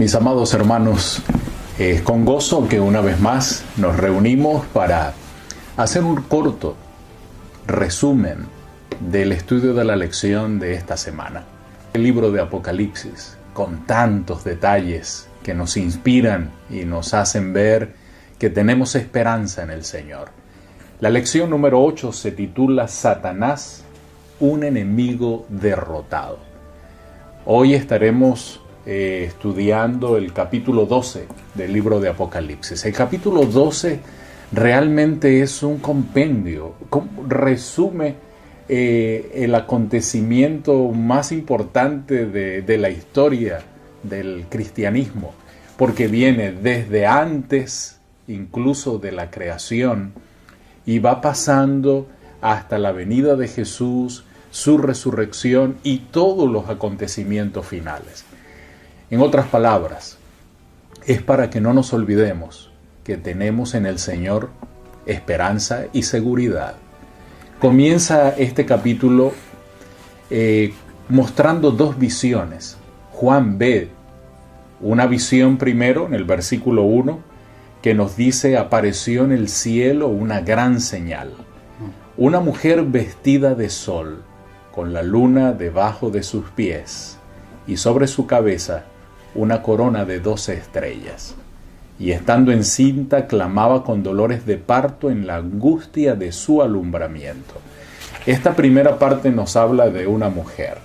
Mis amados hermanos, es con gozo que una vez más nos reunimos para hacer un corto resumen del estudio de la lección de esta semana. El libro de Apocalipsis, con tantos detalles que nos inspiran y nos hacen ver que tenemos esperanza en el Señor. La lección número 8 se titula Satanás, un enemigo derrotado. Hoy estaremos estudiando el capítulo 12 del libro de Apocalipsis. El capítulo 12 realmente es un compendio, resume el acontecimiento más importante de la historia del cristianismo, porque viene desde antes incluso de la creación y va pasando hasta la venida de Jesús, su resurrección y todos los acontecimientos finales. En otras palabras, es para que no nos olvidemos que tenemos en el Señor esperanza y seguridad. Comienza este capítulo mostrando dos visiones. Juan ve una visión primero en el versículo 1 que nos dice: apareció en el cielo una gran señal, una mujer vestida de sol, con la luna debajo de sus pies, y sobre su cabeza una corona de 12 estrellas. Y estando encinta, clamaba con dolores de parto en la angustia de su alumbramiento. Esta primera parte nos habla de una mujer.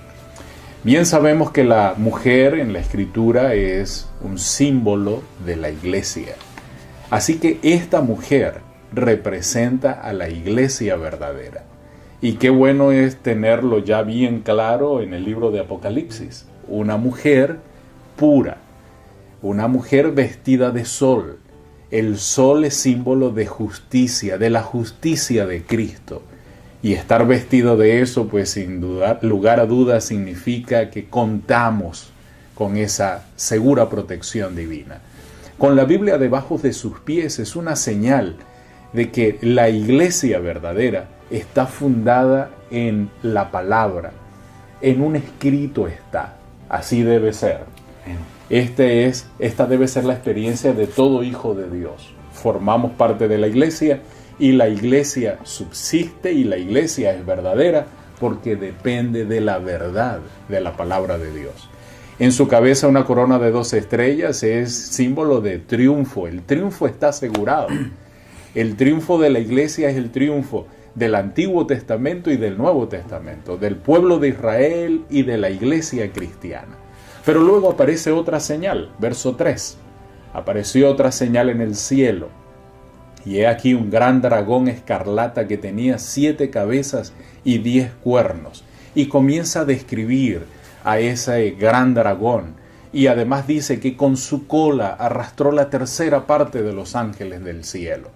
Bien sabemos que la mujer en la Escritura es un símbolo de la iglesia. Así que esta mujer representa a la iglesia verdadera. Y qué bueno es tenerlo ya bien claro en el libro de Apocalipsis. Una mujer pura, una mujer vestida de sol. El sol es símbolo de justicia, de la justicia de Cristo. Y estar vestido de eso, pues sin lugar a dudas, significa que contamos con esa segura protección divina. Con la Biblia debajo de sus pies es una señal de que la iglesia verdadera está fundada en la palabra, en un escrito está. Así debe ser. Esta debe ser la experiencia de todo hijo de Dios. Formamos parte de la iglesia y la iglesia subsiste y la iglesia es verdadera porque depende de la verdad de la palabra de Dios. En su cabeza una corona de 12 estrellas es símbolo de triunfo. El triunfo está asegurado. El triunfo de la iglesia es el triunfo del Antiguo Testamento y del Nuevo Testamento, del pueblo de Israel y de la iglesia cristiana. Pero luego aparece otra señal, verso 3. Apareció otra señal en el cielo, y he aquí un gran dragón escarlata que tenía 7 cabezas y 10 cuernos. Y comienza a describir a ese gran dragón, y además dice que con su cola arrastró la tercera parte de los ángeles del cielo.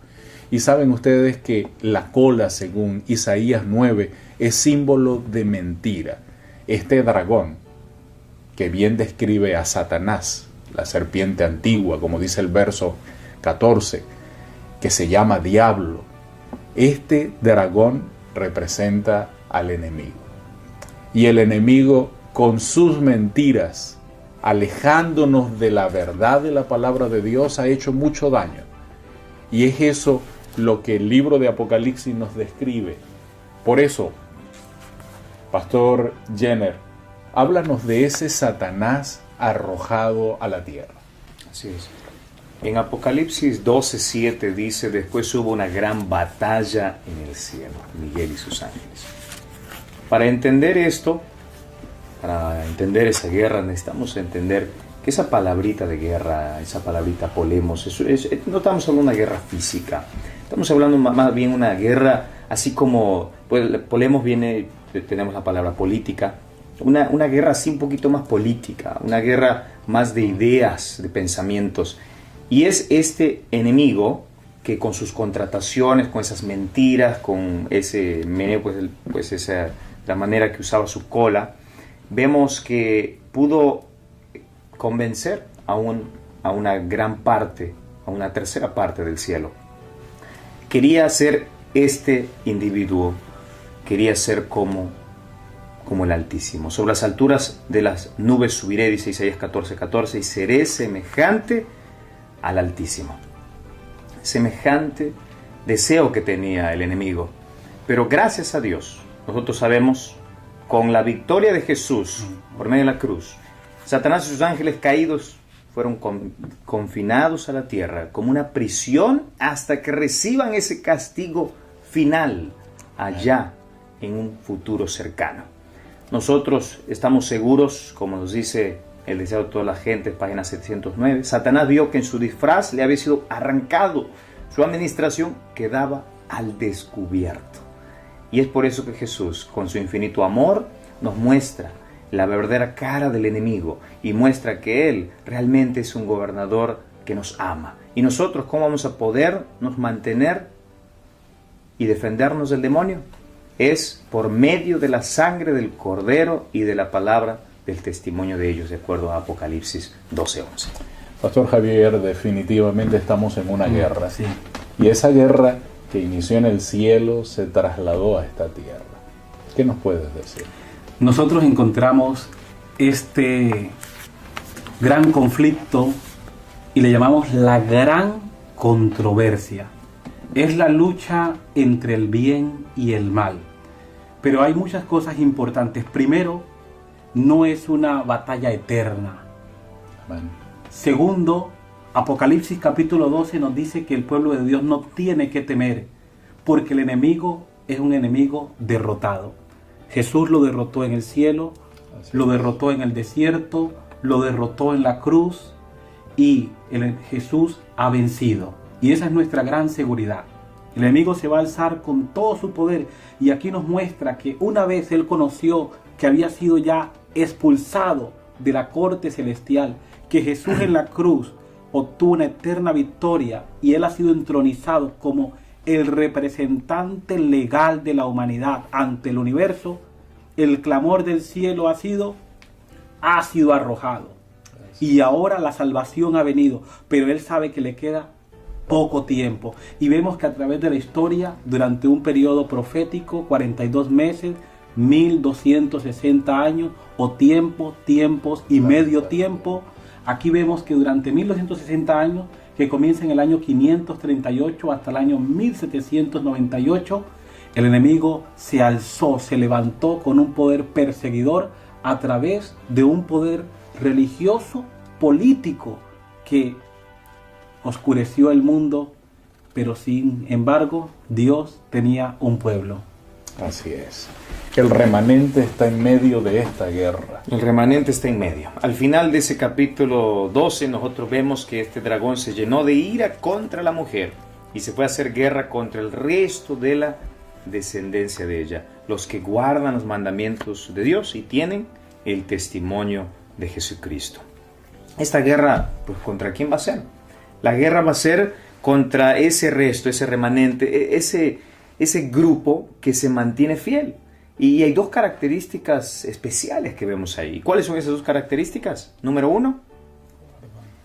Y saben ustedes que la cola, según Isaías 9, es símbolo de mentira. Este dragón, que bien describe a Satanás, la serpiente antigua, como dice el verso 14, que se llama diablo. Este dragón representa al enemigo. Y el enemigo, con sus mentiras, alejándonos de la verdad de la palabra de Dios, ha hecho mucho daño. Y es eso lo que el libro de Apocalipsis nos describe. Por eso, Pastor Jenner, háblanos de ese Satanás arrojado a la tierra. Así es. En Apocalipsis 12:7 dice: después hubo una gran batalla en el cielo, Miguel y sus ángeles. Para entender esto, para entender esa guerra, necesitamos entender que esa palabrita de guerra, esa palabrita polemos, no estamos hablando de una guerra física, estamos hablando más bien una guerra, así como pues, polemos viene, tenemos la palabra política, una guerra así un poquito más política, una guerra más de ideas, de pensamientos. Y es este enemigo que con sus contrataciones, con esas mentiras, con ese la manera que usaba su cola, vemos que pudo convencer a una gran parte, a una tercera parte del cielo. Quería ser este individuo, quería ser como como el Altísimo. Sobre las alturas de las nubes subiré, dice Isaías 14:14, y seré semejante al Altísimo. Semejante deseo que tenía el enemigo. Pero gracias a Dios, nosotros sabemos, con la victoria de Jesús por medio de la cruz, Satanás y sus ángeles caídos fueron confinados a la tierra como una prisión hasta que reciban ese castigo final allá en un futuro cercano. Nosotros estamos seguros, como nos dice el deseo de toda la gente, página 709, Satanás vio que en su disfraz le había sido arrancado, su administración quedaba al descubierto. Y es por eso que Jesús, con su infinito amor, nos muestra la verdadera cara del enemigo y muestra que Él realmente es un gobernador que nos ama. Y nosotros, ¿cómo vamos a podernos mantener y defendernos del demonio? Es por medio de la sangre del Cordero y de la palabra del testimonio de ellos, de acuerdo a Apocalipsis 12:11. Pastor Javier, definitivamente estamos en una guerra. Sí. Y esa guerra que inició en el cielo se trasladó a esta tierra. ¿Qué nos puedes decir? Nosotros encontramos este gran conflicto y le llamamos la gran controversia. Es la lucha entre el bien y el mal. Pero hay muchas cosas importantes. Primero, no es una batalla eterna. Amén. Segundo, Apocalipsis capítulo 12 nos dice que el pueblo de Dios no tiene que temer, porque el enemigo es un enemigo derrotado. Jesús lo derrotó en el cielo, lo derrotó en el desierto, lo derrotó en la cruz y Jesús ha vencido. Y esa es nuestra gran seguridad. El enemigo se va a alzar con todo su poder y aquí nos muestra que una vez él conoció que había sido ya expulsado de la corte celestial, que Jesús en la cruz obtuvo una eterna victoria y él ha sido entronizado como el representante legal de la humanidad ante el universo. El clamor del cielo ha sido arrojado y ahora la salvación ha venido, pero él sabe que le queda poco tiempo y vemos que a través de la historia, durante un periodo profético, 42 meses, 1260 años o tiempos y medio tiempo, aquí vemos que durante 1260 años, que comienza en el año 538 hasta el año 1798, el enemigo se alzó, se levantó con un poder perseguidor a través de un poder religioso, político, que oscureció el mundo, pero sin embargo Dios tenía un pueblo. Así es. El remanente está en medio de esta guerra. El remanente está en medio. Al final de ese capítulo 12 nosotros vemos que este dragón se llenó de ira contra la mujer y se fue a hacer guerra contra el resto de la descendencia de ella, los que guardan los mandamientos de Dios y tienen el testimonio de Jesucristo. Esta guerra, pues, ¿contra quién va a ser? La guerra va a ser contra ese resto, ese remanente, ese grupo que se mantiene fiel. Y hay dos características especiales que vemos ahí. ¿Cuáles son esas dos características? Número uno,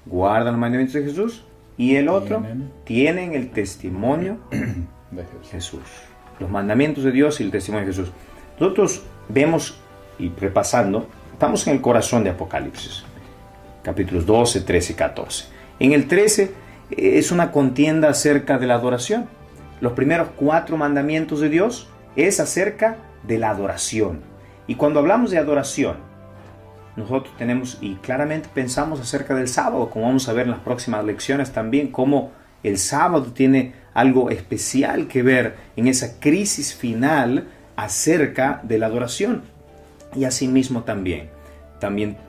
guardan los mandamientos de Jesús. Y el otro, tienen el testimonio de Jesús. Los mandamientos de Dios y el testimonio de Jesús. Nosotros vemos, y repasando, estamos en el corazón de Apocalipsis. Capítulos 12, 13 y 14. En el 13 es una contienda acerca de la adoración. Los primeros 4 mandamientos de Dios es acerca de la adoración. Y cuando hablamos de adoración, nosotros tenemos y claramente pensamos acerca del sábado, como vamos a ver en las próximas lecciones también, cómo el sábado tiene algo especial que ver en esa crisis final acerca de la adoración. Y asimismo también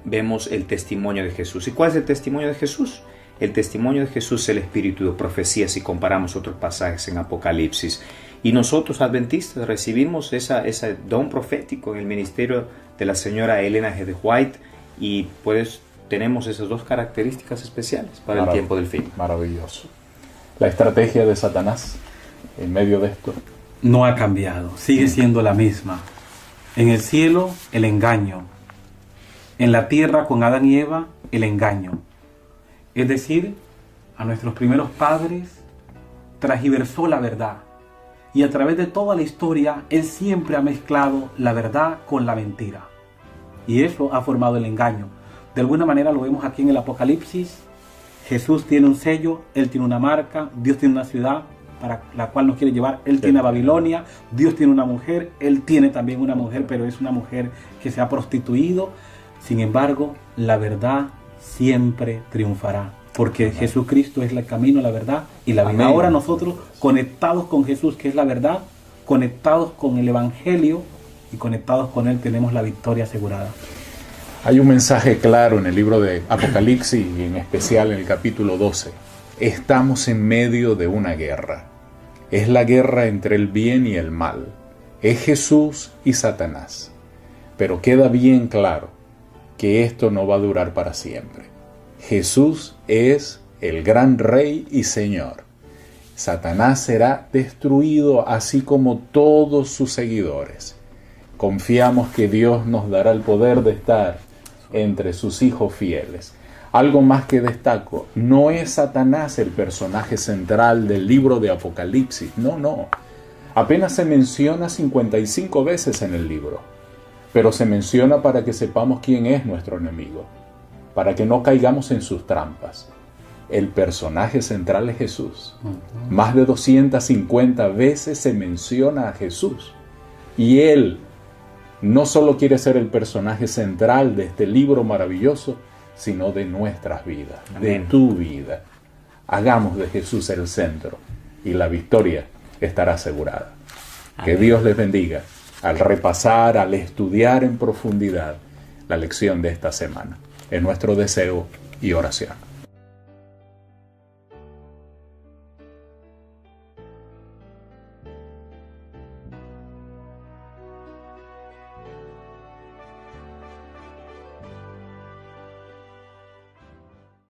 vemos el testimonio de Jesús. ¿Y cuál es el testimonio de Jesús? El testimonio de Jesús es el espíritu de profecía, si comparamos otros pasajes en Apocalipsis. Y nosotros adventistas recibimos ese don profético en el ministerio de la señora Elena G. de White y pues tenemos esas dos características especiales para el tiempo del fin. Maravilloso. La estrategia de Satanás en medio de esto no ha cambiado, sigue siendo la misma. En el cielo, el engaño. En la tierra, con Adán y Eva, el engaño. Es decir, a nuestros primeros padres transgiversó la verdad. Y a través de toda la historia, Él siempre ha mezclado la verdad con la mentira. Y eso ha formado el engaño. De alguna manera lo vemos aquí en el Apocalipsis. Jesús tiene un sello, Él tiene una marca, Dios tiene una ciudad para la cual nos quiere llevar. Él tiene a Babilonia, Dios tiene una mujer, Él tiene también una mujer, pero es una mujer que se ha prostituido. Sin embargo, la verdad siempre triunfará, porque Jesucristo es el camino, la verdad y la vida. Ahora nosotros, conectados con Jesús, que es la verdad, conectados con el Evangelio y conectados con Él, tenemos la victoria asegurada. Hay un mensaje claro en el libro de Apocalipsis y en especial en el capítulo 12. Estamos en medio de una guerra. Es la guerra entre el bien y el mal. Es Jesús y Satanás. Pero queda bien claro que esto no va a durar para siempre. Jesús es el gran Rey y Señor. Satanás será destruido así como todos sus seguidores. Confiamos que Dios nos dará el poder de estar entre sus hijos fieles. Algo más que destaco, no es Satanás el personaje central del libro de Apocalipsis, no. Apenas se menciona 55 veces en el libro, pero se menciona para que sepamos quién es nuestro enemigo, para que no caigamos en sus trampas. El personaje central es Jesús. Más de 250 veces se menciona a Jesús. Y Él no solo quiere ser el personaje central de este libro maravilloso, sino de nuestras vidas, de tu vida. Hagamos de Jesús el centro y la victoria estará asegurada. Que Dios les bendiga al repasar, al estudiar en profundidad la lección de esta semana. Es nuestro deseo y oración.